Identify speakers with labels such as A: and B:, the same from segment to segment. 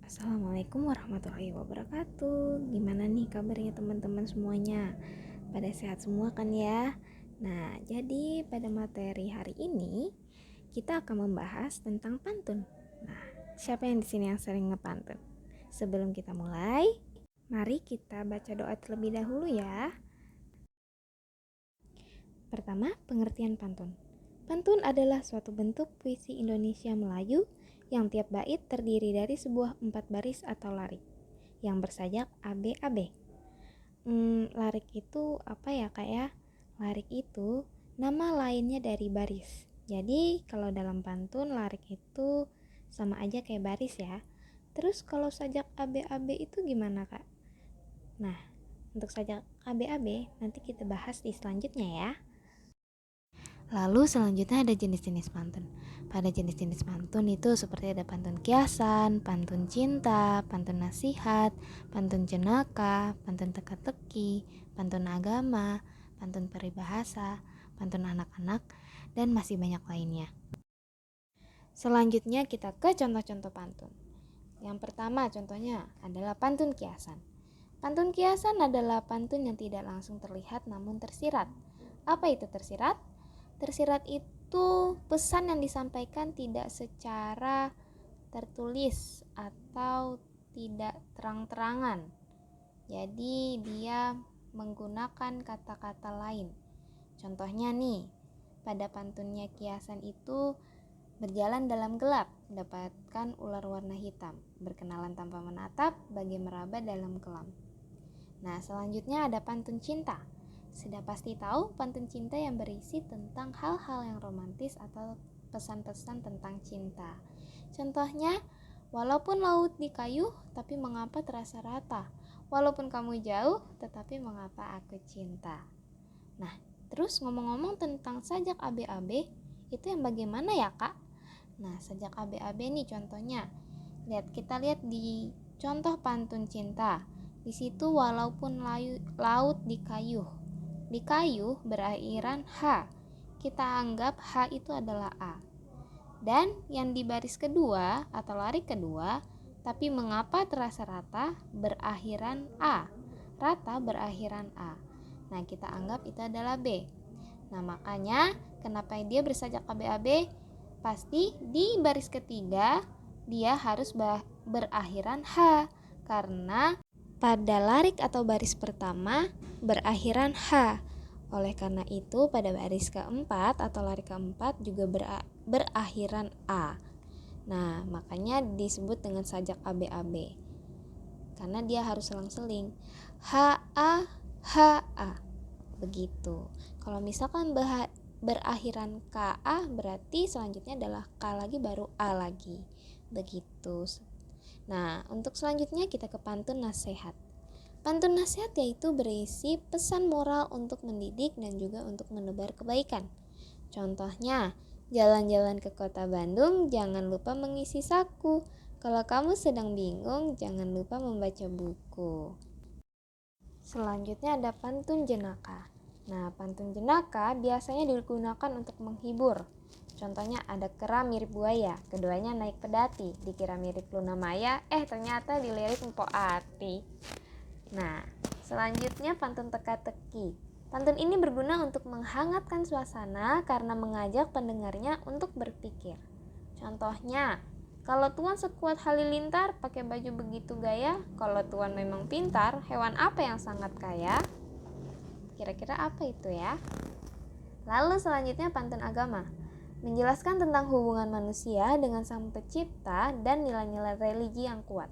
A: Assalamualaikum warahmatullahi wabarakatuh. Gimana nih kabarnya teman-teman semuanya? Pada sehat semua kan ya? Nah, jadi pada materi hari ini kita akan membahas tentang pantun. Nah, siapa yang di sini yang sering ngepantun? Sebelum kita mulai, mari kita baca doa terlebih dahulu ya. Pertama, pengertian pantun. Pantun adalah suatu bentuk puisi Indonesia Melayu yang tiap bait terdiri dari sebuah 4 baris atau larik yang bersajak AB-AB. Larik itu apa ya kak ya? Larik itu nama lainnya dari baris. Jadi kalau dalam pantun larik itu sama aja kayak baris ya. Terus kalau sajak AB-AB itu gimana kak? Nah, untuk sajak AB-AB nanti kita bahas di selanjutnya ya. Lalu selanjutnya ada jenis-jenis pantun. Pada jenis-jenis pantun itu seperti ada pantun kiasan, pantun cinta, pantun nasihat, pantun jenaka, pantun teka-teki, pantun agama, pantun peribahasa, pantun anak-anak, dan masih banyak lainnya. Selanjutnya kita ke contoh-contoh pantun. Yang pertama contohnya adalah pantun kiasan. Pantun kiasan adalah pantun yang tidak langsung terlihat namun tersirat. Apa itu tersirat? Tersirat itu pesan yang disampaikan tidak secara tertulis atau tidak terang-terangan. Jadi dia menggunakan kata-kata lain. Contohnya nih, pada pantunnya kiasan itu berjalan dalam gelap, dapatkan ular warna hitam, berkenalan tanpa menatap, bagi meraba dalam kelam. Nah, selanjutnya ada pantun cinta. Sudah pasti tahu pantun cinta yang berisi tentang hal-hal yang romantis atau pesan-pesan tentang cinta. Contohnya, walaupun laut di kayu, tapi mengapa terasa rata? Walaupun kamu jauh, tetapi mengapa aku cinta? Nah, terus ngomong-ngomong tentang sajak AB-AB, itu yang bagaimana ya kak? Nah, sajak AB-AB nih contohnya. Kita lihat di contoh pantun cinta. Di situ walaupun laut di kayu berakhiran H. Kita anggap H itu adalah A. Dan yang di baris kedua atau larik kedua, tapi mengapa terasa rata berakhiran A. Rata berakhiran A. Nah, kita anggap itu adalah B. Nah, makanya kenapa dia bersajak AB-AB? Pasti di baris ketiga dia harus berakhiran H, karena pada larik atau baris pertama berakhiran H. Oleh karena itu pada baris keempat atau larik keempat juga berakhiran A. Nah, makanya disebut dengan sajak AB-AB. Karena dia harus selang-seling. H-A, H-A. Begitu. Kalau misalkan berakhiran KA berarti selanjutnya adalah K lagi baru A lagi. Begitu. Nah, untuk selanjutnya kita ke pantun nasihat. Pantun nasihat yaitu berisi pesan moral untuk mendidik dan juga untuk menebar kebaikan. Contohnya, jalan-jalan ke kota Bandung, jangan lupa mengisi saku. Kalau kamu sedang bingung, jangan lupa membaca buku. Selanjutnya ada pantun jenaka. Nah, pantun jenaka biasanya digunakan untuk menghibur. Contohnya ada kera mirip buaya, keduanya naik pedati, dikira mirip Luna Maya, ternyata dilirik Mpok Ati. Nah, selanjutnya pantun teka-teki. Pantun ini berguna untuk menghangatkan suasana karena mengajak pendengarnya untuk berpikir. Contohnya, kalau Tuan sekuat halilintar pakai baju begitu gaya, kalau Tuan memang pintar, hewan apa yang sangat kaya? Kira-kira apa itu ya? Lalu selanjutnya pantun agama. Menjelaskan tentang hubungan manusia dengan sang pencipta dan nilai-nilai religi yang kuat.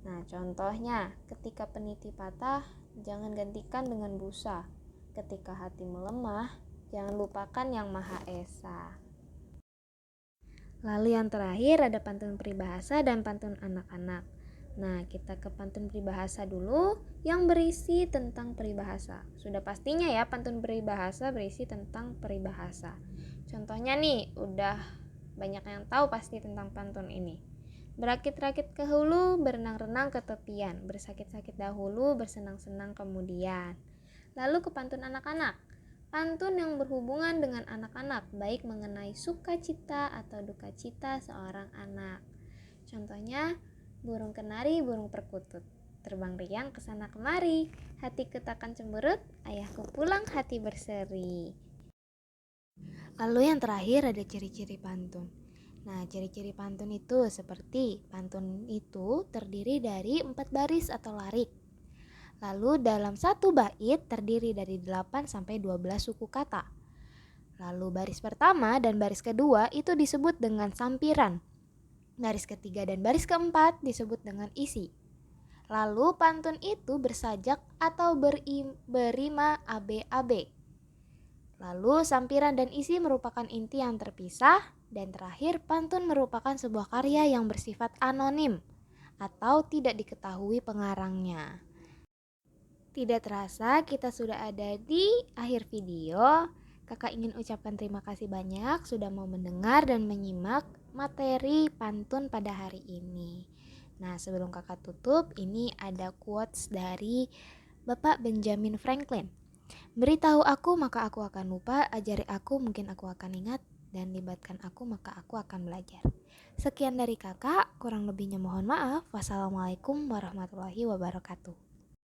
A: Nah, contohnya, ketika peniti patah, jangan gantikan dengan busa. Ketika hati melemah, jangan lupakan yang Maha Esa. Lalu yang terakhir ada pantun peribahasa dan pantun anak-anak. Nah, kita ke pantun peribahasa dulu yang berisi tentang peribahasa. Sudah pastinya ya pantun peribahasa berisi tentang peribahasa. Contohnya nih, udah banyak yang tahu pasti tentang pantun ini. Berakit-rakit ke hulu, berenang-renang ke tepian, bersakit-sakit dahulu, bersenang-senang kemudian. Lalu ke pantun anak-anak. Pantun yang berhubungan dengan anak-anak, baik mengenai sukacita atau duka cita seorang anak. Contohnya, burung kenari, burung perkutut. Terbang riang kesana kemari, hatiku takkan cemberut, ayahku pulang hati berseri. Lalu yang terakhir ada ciri-ciri pantun. Nah, ciri-ciri pantun itu seperti pantun itu terdiri dari 4 baris atau larik. Lalu dalam satu bait terdiri dari 8 sampai 12 suku kata. Lalu baris pertama dan baris kedua itu disebut dengan sampiran. Baris ketiga dan baris keempat disebut dengan isi. Lalu pantun itu bersajak atau berima AB-AB. Lalu sampiran dan isi merupakan inti yang terpisah. Dan terakhir, pantun merupakan sebuah karya yang bersifat anonim atau tidak diketahui pengarangnya. Tidak terasa kita sudah ada di akhir video. Kakak ingin ucapkan terima kasih banyak sudah mau mendengar dan menyimak materi pantun pada hari ini. Nah, sebelum kakak tutup, ini ada quotes dari Bapak Benjamin Franklin. Beritahu aku maka aku akan lupa, ajari aku mungkin aku akan ingat, dan libatkan aku maka aku akan belajar. Sekian dari kakak, kurang lebihnya mohon maaf. Wassalamualaikum warahmatullahi wabarakatuh.